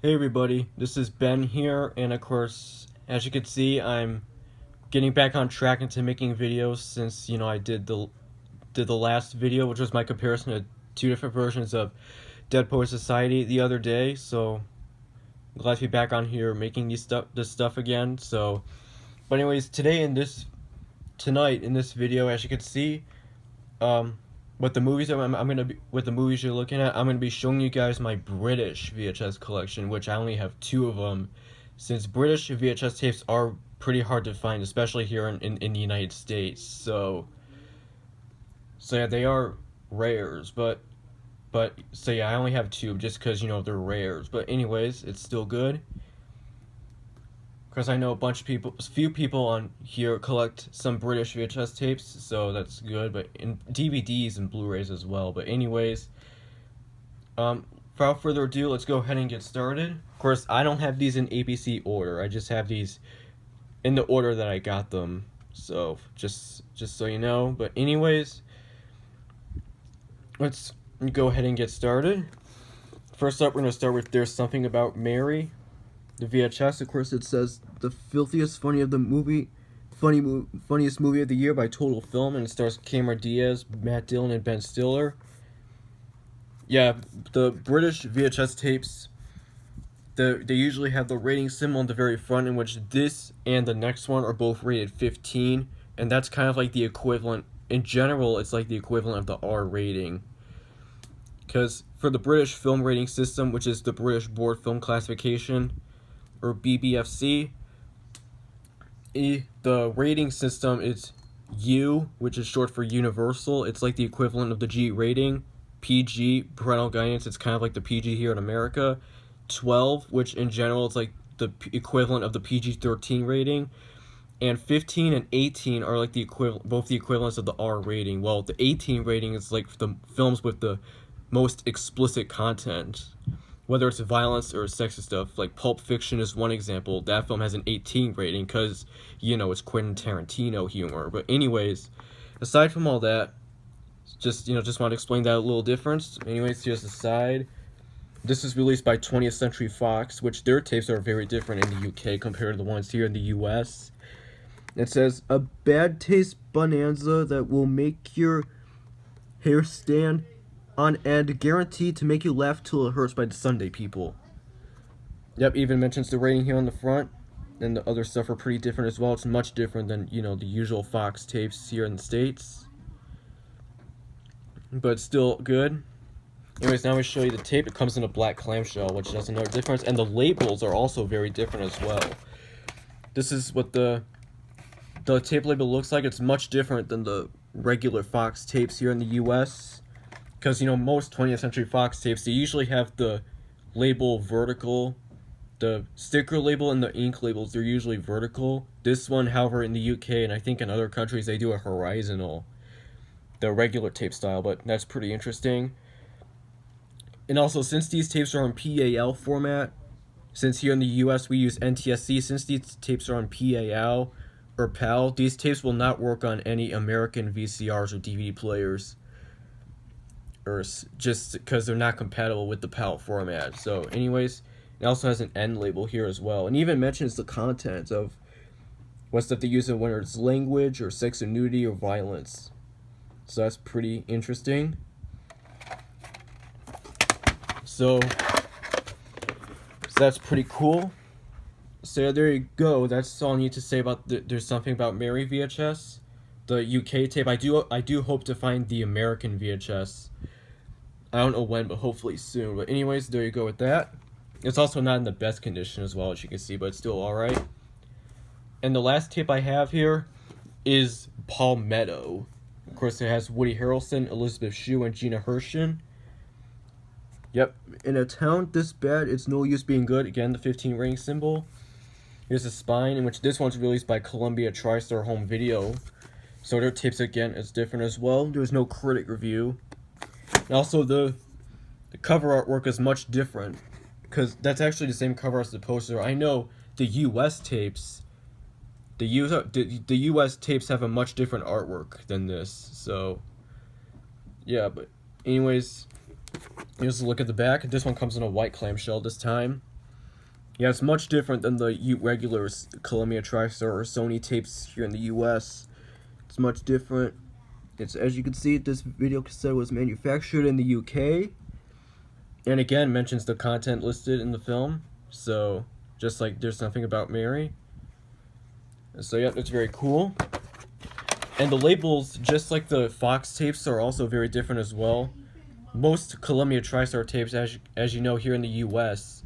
Hey everybody, this is Ben here, and of course, as you can see, I'm getting back on track into making videos since, I did the last video, which was my comparison to two different versions of Dead Poet Society the other day. So I'm glad to be back on here making this stuff again. But anyways, tonight in this video, as you can see, with the movies with the movies you're looking at, I'm gonna be showing you guys my British VHS collection, which I only have two of them, since British VHS tapes are pretty hard to find, especially here in the United States. So yeah, they are rares, so yeah, I only have two just because they're rares. But anyways, it's still good. Because I know a few people on here collect some British VHS tapes, so that's good, but in DVDs and Blu-rays as well. But anyways, without further ado, let's go ahead and get started. Of course, I don't have these in ABC order. I just have these in the order that I got them. So just so you know. But anyways, let's go ahead and get started. First up, we're gonna start with "There's Something About Mary." The VHS, of course, it says the filthiest funny of the movie, funniest movie of the year by Total Film, and it stars Cameron Diaz, Matt Dillon, and Ben Stiller. Yeah, the British VHS tapes, they usually have the rating symbol on the very front, in which this and the next one are both rated 15, and that's kind of like the equivalent. In general, it's like the equivalent of the R rating. Because for the British film rating system, which is the British Board Film Classification, or BBFC, the rating system is U, which is short for universal. It's like the equivalent of the G rating. PG, parental guidance, it's kind of like the PG here in America. 12, which in general is like the equivalent of the PG-13 rating. And 15 and 18 are like both the equivalents of the R rating. Well, the 18 rating is like the films with the most explicit content, whether it's violence or sexist stuff. Like Pulp Fiction is one example. That film has an 18 rating because, it's Quentin Tarantino humor. But anyways, aside from all that, just want to explain that a little difference. Anyways, here's the side. This is released by 20th Century Fox, which their tapes are very different in the UK compared to the ones here in the US. It says, "A bad taste bonanza that will make your hair stand on end, guaranteed to make you laugh till it hurts by the Sunday people." Yep, even mentions the rating here on the front, and the other stuff are pretty different as well. It's much different than, the usual Fox tapes here in the States. But still good. Anyways, now I'm going to show you the tape. It comes in a black clamshell, which does another difference, and the labels are also very different as well. This is what the tape label looks like. It's much different than the regular Fox tapes here in the US. Because, most 20th Century Fox tapes, they usually have the label vertical. The sticker label and the ink labels, they're usually vertical. This one, however, in the UK and I think in other countries, they do a horizontal, the regular tape style, but that's pretty interesting. And also, since these tapes are on PAL format, since here in the US we use NTSC, since these tapes are on PAL or PAL, these tapes will not work on any American VCRs or DVD players, or just because they're not compatible with the PAL format. So anyways, it also has an end label here as well, and even mentions the content of what stuff they use, whether it's language or sex and nudity or violence. So that's pretty interesting. So that's pretty cool. So there you go. That's all I need to say about There's Something About Mary VHS. The UK tape, I do hope to find the American VHS. I don't know when, but hopefully soon. But anyways, there you go with that. It's also not in the best condition as well, as you can see, but it's still alright. And the last tape I have here is Palmetto. Of course, it has Woody Harrelson, Elizabeth Shue, and Gina Gershon. Yep, in a town this bad, it's no use being good. Again, the 15 rating symbol. Here's the spine, in which this one's released by Columbia TriStar Home Video. So their tapes, again, is different as well. There's no critic review. And also, the cover artwork is much different, because that's actually the same cover as the poster. I know the US tapes, the US tapes have a much different artwork than this. So, yeah, but anyways, here's a look at the back. This one comes in a white clamshell this time. Yeah, it's much different than the regular Columbia TriStar or Sony tapes here in the U.S. It's much different. It's, as you can see, this video cassette was manufactured in the UK, and again mentions the content listed in the film. So just like There's Something About Mary. So yeah, it's very cool. And the labels, just like the Fox tapes, are also very different as well. Most Columbia TriStar tapes, as you know, here in the U.S.,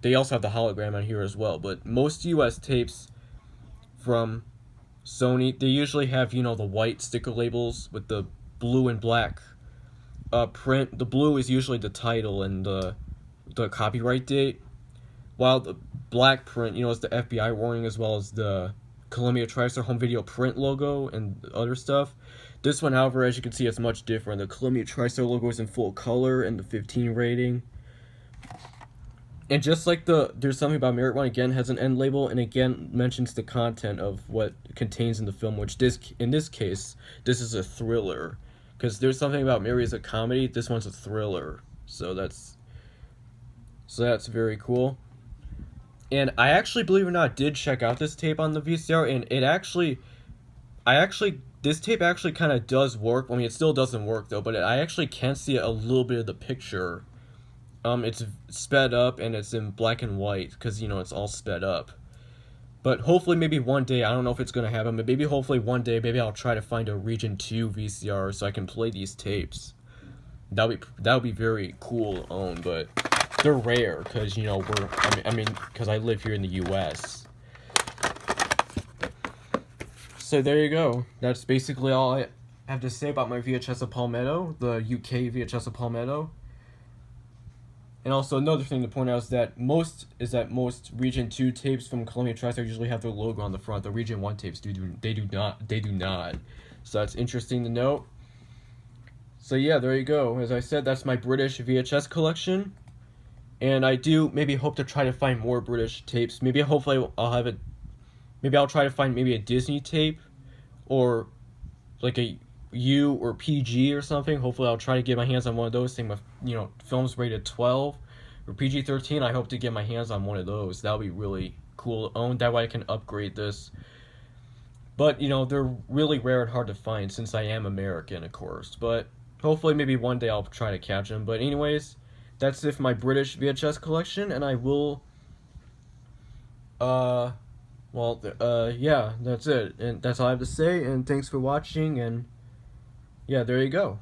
they also have the hologram on here as well. But most U.S. tapes from Sony, they usually have, the white sticker labels with the blue and black print. The blue is usually the title and the copyright date, while the black print, is the FBI warning as well as the Columbia TriStar home video print logo and other stuff. This one, however, as you can see, it's much different. The Columbia TriStar logo is in full color and the 15 rating. And just like There's Something About Mary one, again has an end label and again mentions the content of what it contains in the film, which in this case, this is a thriller. Because There's Something About Mary is a comedy, this one's a thriller. So that's very cool. And I actually, believe it or not, did check out this tape on the VCR, and this tape actually kind of does work. I mean, it still doesn't work though, but I actually can see a little bit of the picture. It's sped up and it's in black and white because it's all sped up. But hopefully, maybe one day, I don't know if it's gonna happen, but maybe hopefully one day, maybe I'll try to find a Region 2 VCR so I can play these tapes. That would be very cool to own, but they're rare because because I live here in the U.S. So there you go. That's basically all I have to say about my VHS of Palmetto, the UK VHS of Palmetto. And also another thing to point out is that most Region 2 tapes from Columbia TriStar usually have their logo on the front. The Region 1 tapes do not. So that's interesting to note. So yeah, there you go. As I said, that's my British VHS collection. And I do maybe hope to try to find more British tapes. Maybe hopefully I'll have it. Maybe I'll try to find maybe a Disney tape, or like a U or PG or something. Hopefully I'll try to get my hands on one of those. Same with films rated 12 or PG-13. I hope to get my hands on one of those. That would be really cool to own. That way I can upgrade this. But they're really rare and hard to find since I am American, of course. But hopefully maybe one day I'll try to catch them. But anyways, that's it for my British VHS collection, and I will, yeah, that's it, and that's all I have to say, and thanks for watching, and, yeah, there you go.